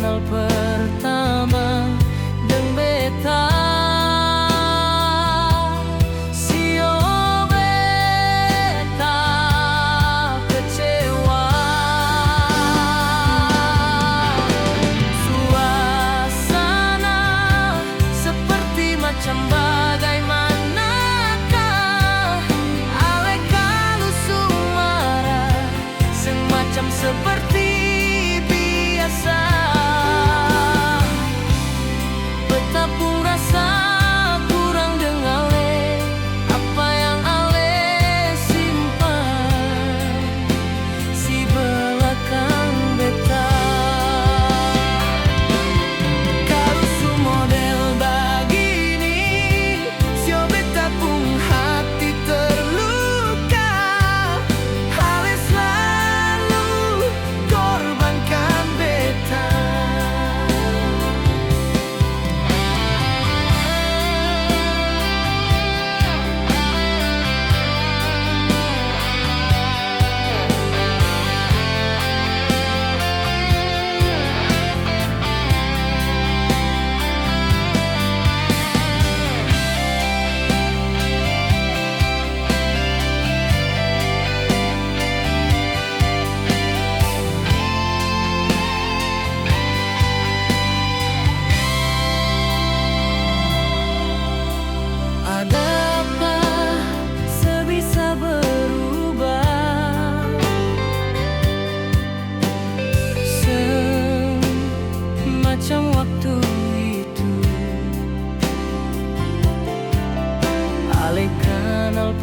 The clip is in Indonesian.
kenal pertama dengan beta. Sio beta kecewa. Suasana seperti macam bagaimanakah ale kalau sumarah semacam seperti biasa. Betapun rasa kurang dengan ale, apa yang ale simpan si belakang beta. Kalau su model begini, sio beta pun hati terluka. Ale selalu korbankan beta. Adakah sebisa berubah semacam waktu itu? Ale kenal